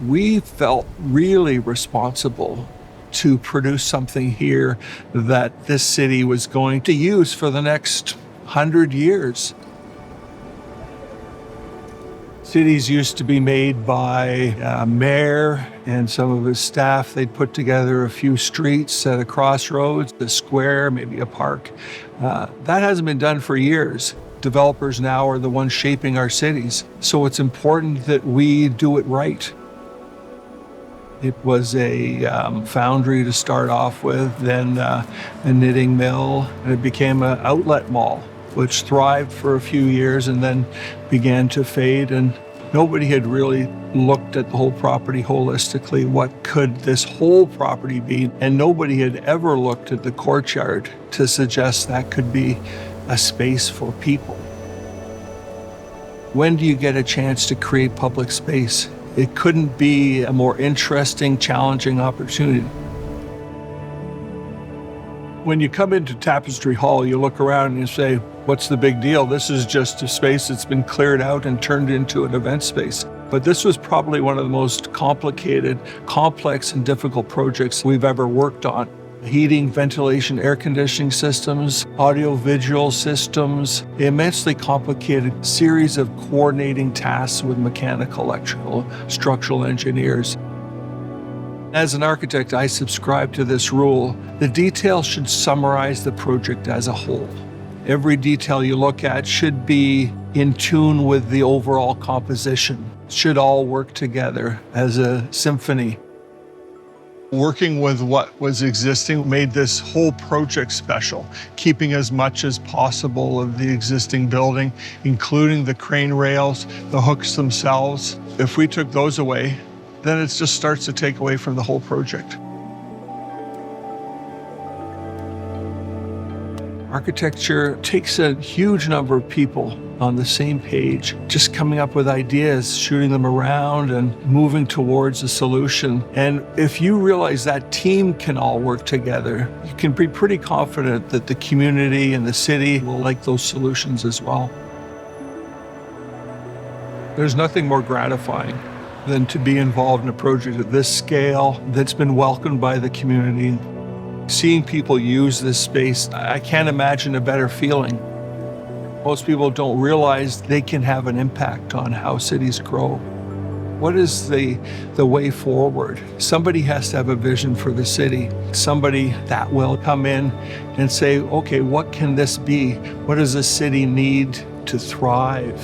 We felt really responsible to produce something here that this city was going to use for the next 100 years. Cities used to be made by a mayor and some of his staff. They'd put together a few streets at a crossroads, a square, maybe a park. That hasn't been done for years. Developers now are the ones shaping our cities. So it's important that we do it right. It was a foundry to start off with, then a knitting mill, and it became an outlet mall, which thrived for a few years and then began to fade. And nobody had really looked at the whole property holistically. What could this whole property be? And nobody had ever looked at the courtyard to suggest that could be a space for people. When do you get a chance to create public space? It couldn't be a more interesting, challenging opportunity. When you come into Tapestry Hall, you look around and you say, what's the big deal? This is just a space that's been cleared out and turned into an event space. But this was probably one of the most complicated, complex, and difficult projects we've ever worked on. Heating, ventilation, air conditioning systems, audio-visual systems, immensely complicated series of coordinating tasks with mechanical, electrical, structural engineers. As an architect, I subscribe to this rule. The details should summarize the project as a whole. Every detail you look at should be in tune with the overall composition. It should all work together as a symphony. Working with what was existing made this whole project special, keeping as much as possible of the existing building, including the crane rails, the hooks themselves. If we took those away, then it just starts to take away from the whole project. Architecture takes a huge number of people on the same page, just coming up with ideas, shooting them around and moving towards a solution. And if you realize that team can all work together, you can be pretty confident that the community and the city will like those solutions as well. There's nothing more gratifying than to be involved in a project of this scale that's been welcomed by the community. Seeing people use this space, I can't imagine a better feeling. Most people don't realize they can have an impact on how cities grow. What is the way forward? Somebody has to have a vision for the city. Somebody that will come in and say, okay, what can this be? What does the city need to thrive?